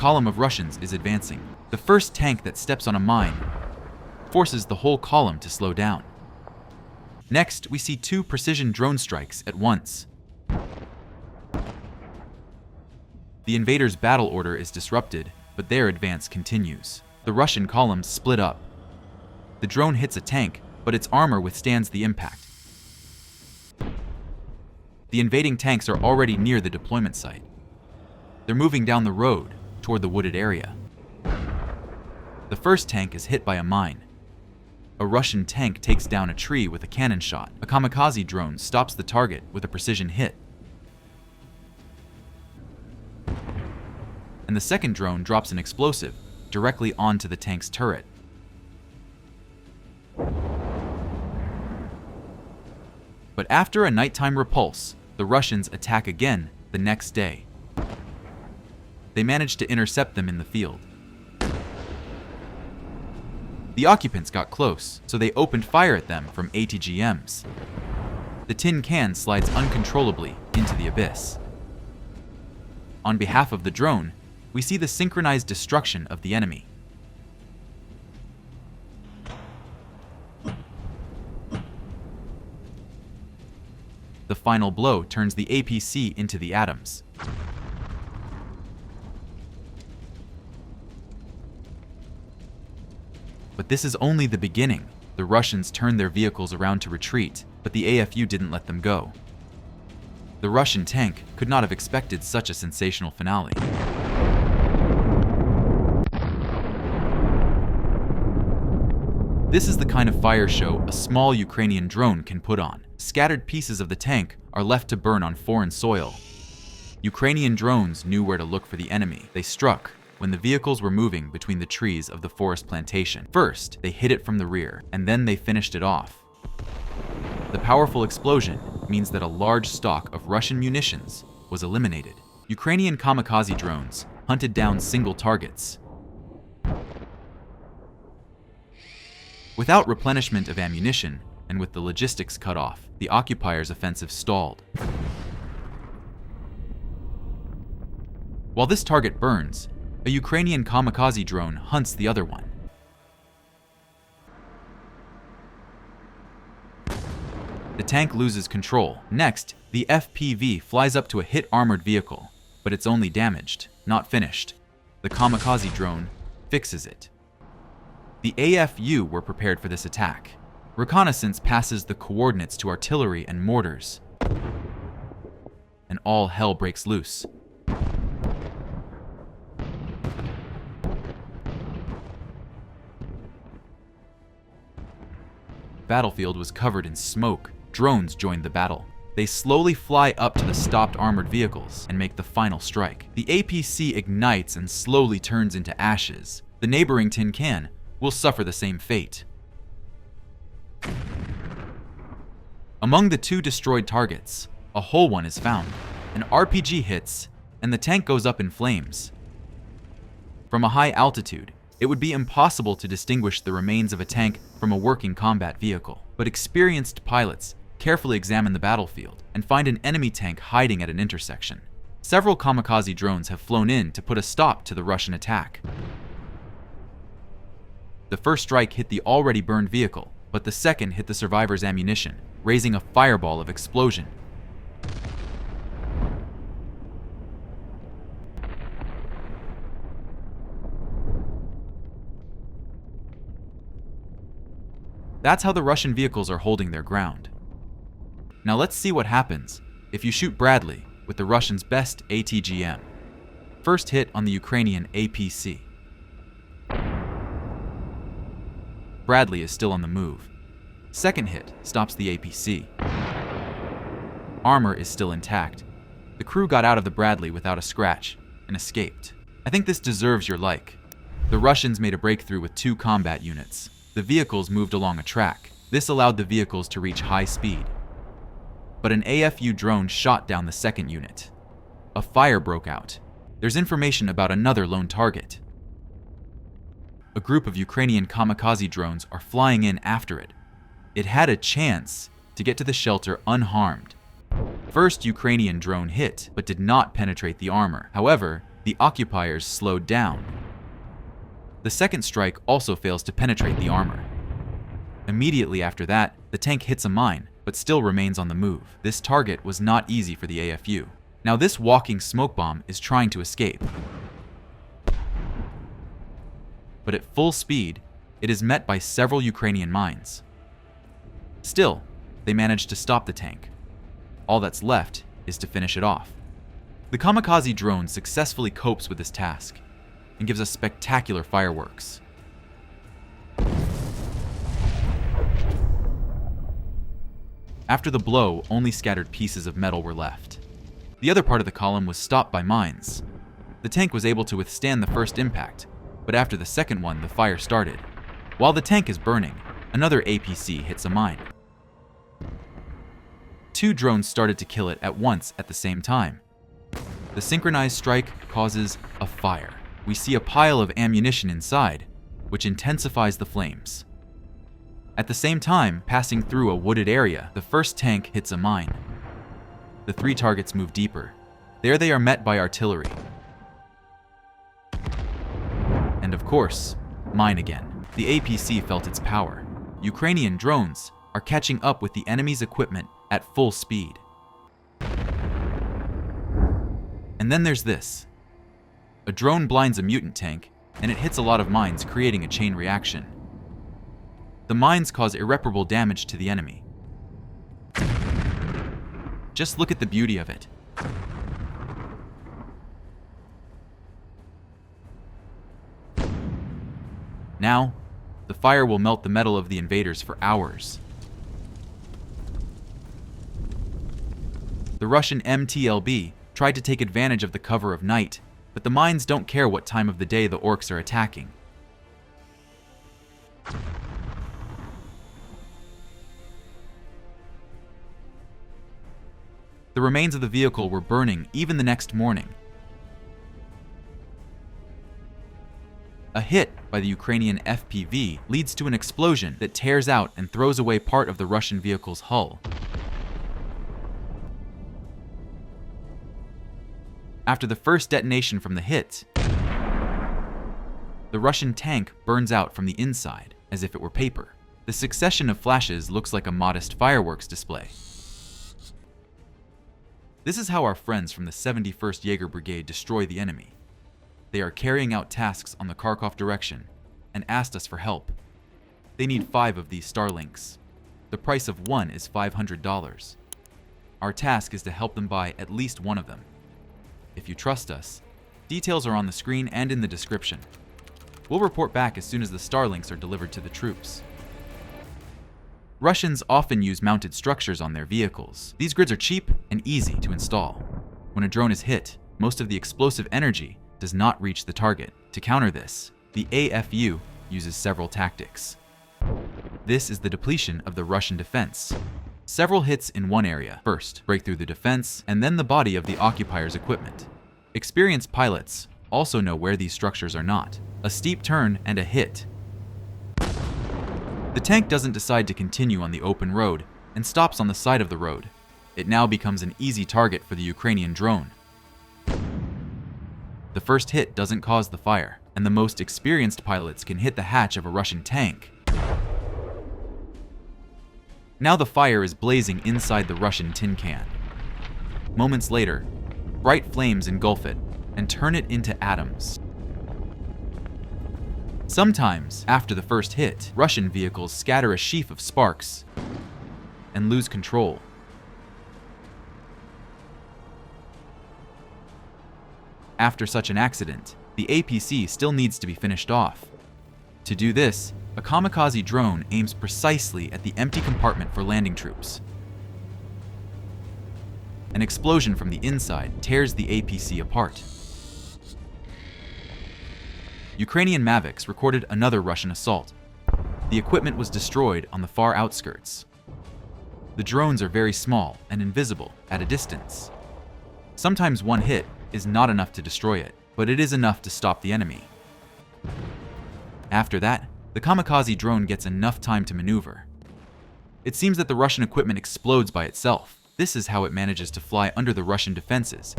column of Russians is advancing. The first tank that steps on a mine forces the whole column to slow down. Next, we see 2 precision drone strikes at once. The invaders' battle order is disrupted, but their advance continues. The Russian columns split up. The drone hits a tank, but its armor withstands the impact. The invading tanks are already near the deployment site. They're moving down the road toward the wooded area. The first tank is hit by a mine. A Russian tank takes down a tree with a cannon shot. A kamikaze drone stops the target with a precision hit. And the second drone drops an explosive directly onto the tank's turret. But after a nighttime repulse, the Russians attack again the next day. They manage to intercept them in the field. The occupants got close, so they opened fire at them from ATGMs. The tin can slides uncontrollably into the abyss. On behalf of the drone, we see the synchronized destruction of the enemy. The final blow turns the APC into the atoms. But this is only the beginning. The Russians turned their vehicles around to retreat, but the AFU didn't let them go. The Russian tank could not have expected such a sensational finale. This is the kind of fire show a small Ukrainian drone can put on. Scattered pieces of the tank are left to burn on foreign soil. Ukrainian drones knew where to look for the enemy. They struck when the vehicles were moving between the trees of the forest plantation. First, they hit it from the rear, and then they finished it off. The powerful explosion means that a large stock of Russian munitions was eliminated. Ukrainian kamikaze drones hunted down single targets. Without replenishment of ammunition, and with the logistics cut off, the occupiers' offensive stalled. While this target burns, a Ukrainian kamikaze drone hunts the other one. The tank loses control. Next, the FPV flies up to a hit armored vehicle, but it's only damaged, not finished. The kamikaze drone fixes it. The AFU were prepared for this attack. Reconnaissance passes the coordinates to artillery and mortars, and all hell breaks loose. Battlefield was covered in smoke. Drones joined the battle. They slowly fly up to the stopped armored vehicles and make the final strike. The APC ignites and slowly turns into ashes. The neighboring tin can will suffer the same fate. Among the 2 destroyed targets, a whole one is found. An RPG hits, and the tank goes up in flames. From a high altitude, it would be impossible to distinguish the remains of a tank from a working combat vehicle, but experienced pilots carefully examine the battlefield and find an enemy tank hiding at an intersection. Several kamikaze drones have flown in to put a stop to the Russian attack. The first strike hit the already burned vehicle, but the second hit the survivors' ammunition, raising a fireball of explosion. That's how the Russian vehicles are holding their ground. Now let's see what happens if you shoot Bradley with the Russians' best ATGM. First hit on the Ukrainian APC. Bradley is still on the move. Second hit stops the APC. Armor is still intact. The crew got out of the Bradley without a scratch and escaped. I think this deserves your like. The Russians made a breakthrough with 2 combat units. The vehicles moved along a track. This allowed the vehicles to reach high speed. But an AFU drone shot down the second unit. A fire broke out. There's information about another lone target. A group of Ukrainian kamikaze drones are flying in after it. It had a chance to get to the shelter unharmed. First Ukrainian drone hit, but did not penetrate the armor. However, the occupiers slowed down. The second strike also fails to penetrate the armor. Immediately after that, the tank hits a mine, but still remains on the move. This target was not easy for the AFU. Now this walking smoke bomb is trying to escape. But at full speed, it is met by several Ukrainian mines. Still, they manage to stop the tank. All that's left is to finish it off. The kamikaze drone successfully copes with this task and gives us spectacular fireworks. After the blow, only scattered pieces of metal were left. The other part of the column was stopped by mines. The tank was able to withstand the first impact, but after the second one, the fire started. While the tank is burning, another APC hits a mine. Two drones started to kill it at once at the same time. The synchronized strike causes a fire. We see a pile of ammunition inside, which intensifies the flames. At the same time, passing through a wooded area, the first tank hits a mine. The three targets move deeper. There they are met by artillery. And of course, mine again. The APC felt its power. Ukrainian drones are catching up with the enemy's equipment at full speed. And then there's this. A drone blinds a mutant tank, and it hits a lot of mines, creating a chain reaction. The mines cause irreparable damage to the enemy. Just look at the beauty of it. Now, the fire will melt the metal of the invaders for hours. The Russian MTLB tried to take advantage of the cover of night, but the mines don't care what time of the day the orcs are attacking. The remains of the vehicle were burning even the next morning. A hit by the Ukrainian FPV leads to an explosion that tears out and throws away part of the Russian vehicle's hull. After the first detonation from the hit, the Russian tank burns out from the inside as if it were paper. The succession of flashes looks like a modest fireworks display. This is how our friends from the 71st Jaeger Brigade destroy the enemy. They are carrying out tasks on the Kharkov direction and asked us for help. They need 5 of these Starlinks. The price of one is $500. Our task is to help them buy at least one of them. If you trust us, details are on the screen and in the description. We'll report back as soon as the Starlinks are delivered to the troops. Russians often use mounted structures on their vehicles. These grids are cheap and easy to install. When a drone is hit, most of the explosive energy does not reach the target. To counter this, the AFU uses several tactics. This is the depletion of the Russian defense. Several hits in one area first break through the defense and then the body of the occupier's equipment. Experienced pilots also know where these structures are not. A steep turn and a hit. The tank doesn't decide to continue on the open road and stops on the side of the road. It now becomes an easy target for the Ukrainian drone. The first hit doesn't cause the fire, and the most experienced pilots can hit the hatch of a Russian tank. Now the fire is blazing inside the Russian tin can. Moments later, bright flames engulf it and turn it into atoms. Sometimes, after the first hit, Russian vehicles scatter a sheaf of sparks and lose control. After such an accident, the APC still needs to be finished off. To do this, a kamikaze drone aims precisely at the empty compartment for landing troops. An explosion from the inside tears the APC apart. Ukrainian Mavics recorded another Russian assault. The equipment was destroyed on the far outskirts. The drones are very small and invisible at a distance. Sometimes one hit is not enough to destroy it, but it is enough to stop the enemy. After that, the kamikaze drone gets enough time to maneuver. It seems that the Russian equipment explodes by itself. This is how it manages to fly under the Russian defenses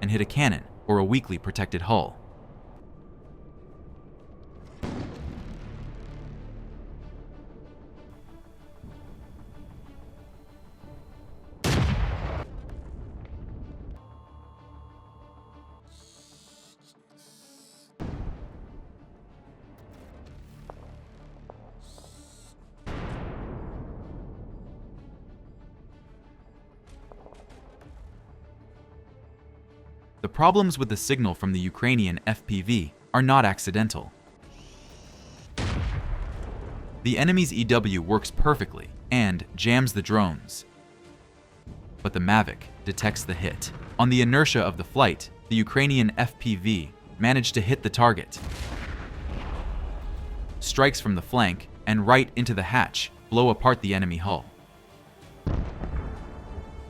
and hit a cannon or or a weakly protected hull. The problems with the signal from the Ukrainian FPV are not accidental. The enemy's EW works perfectly and jams the drones, but the Mavic detects the hit. On the inertia of the flight, the Ukrainian FPV managed to hit the target. Strikes from the flank and right into the hatch blow apart the enemy hull.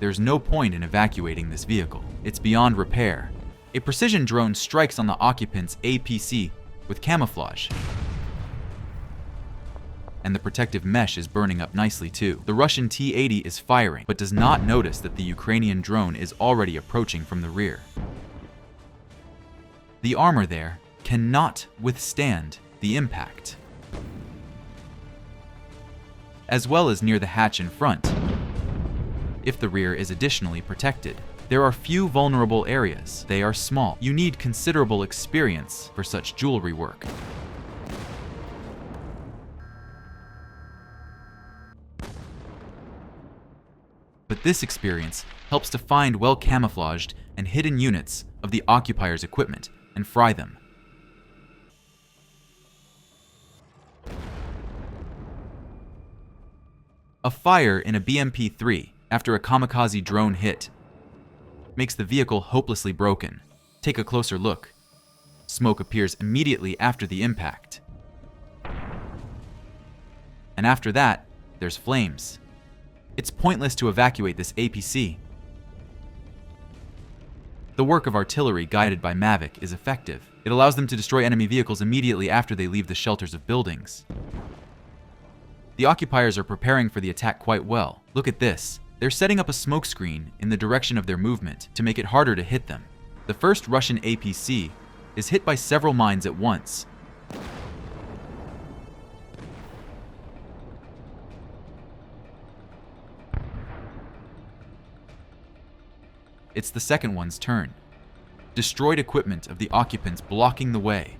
There's no point in evacuating this vehicle. It's beyond repair. A precision drone strikes on the occupant's APC with camouflage. And the protective mesh is burning up nicely too. The Russian T-80 is firing, but does not notice that the Ukrainian drone is already approaching from the rear. The armor there cannot withstand the impact, as well as near the hatch in front, if the rear is additionally protected. There are few vulnerable areas. They are small. You need considerable experience for such jewelry work. But this experience helps to find well-camouflaged and hidden units of the occupier's equipment and fry them. A fire in a BMP-3 after a kamikaze drone hit makes the vehicle hopelessly broken. Take a closer look. Smoke appears immediately after the impact. And after that, there's flames. It's pointless to evacuate this APC. The work of artillery guided by Mavic is effective. It allows them to destroy enemy vehicles immediately after they leave the shelters of buildings. The occupiers are preparing for the attack quite well. Look at this. They're setting up a smoke screen in the direction of their movement to make it harder to hit them. The first Russian APC is hit by several mines at once. It's the second one's turn. Destroyed equipment of the occupants blocking the way.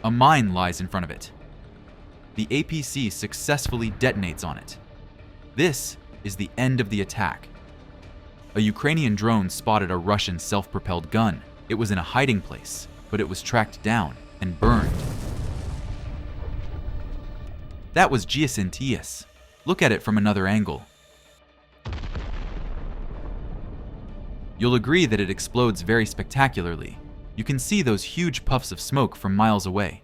A mine lies in front of it. The APC successfully detonates on it. This is the end of the attack. A Ukrainian drone spotted a Russian self-propelled gun. It was in a hiding place, but it was tracked down and burned. That was Javelin. Look at it from another angle. You'll agree that it explodes very spectacularly. You can see those huge puffs of smoke from miles away.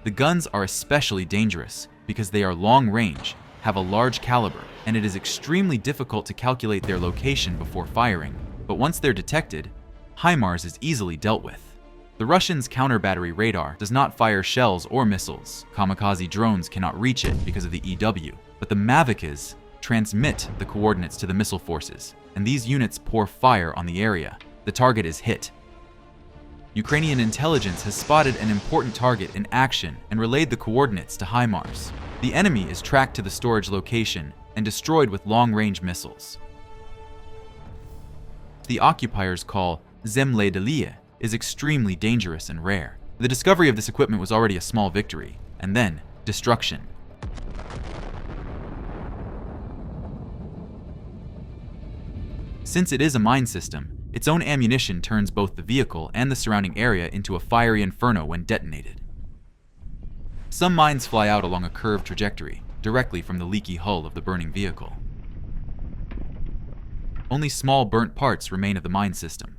The guns are especially dangerous because they are long range, have a large caliber, and it is extremely difficult to calculate their location before firing. But once they're detected, HIMARS is easily dealt with. The Russians' counter-battery radar does not fire shells or missiles. Kamikaze drones cannot reach it because of the EW. But the Mavics transmit the coordinates to the missile forces, and these units pour fire on the area. The target is hit. Ukrainian intelligence has spotted an important target in action and relayed the coordinates to HIMARS. The enemy is tracked to the storage location and destroyed with long-range missiles. The occupiers call Zemlya is extremely dangerous and rare. The discovery of this equipment was already a small victory, and then destruction. Since it is a mine system, its own ammunition turns both the vehicle and the surrounding area into a fiery inferno when detonated. Some mines fly out along a curved trajectory, directly from the leaky hull of the burning vehicle. Only small burnt parts remain of the mine system.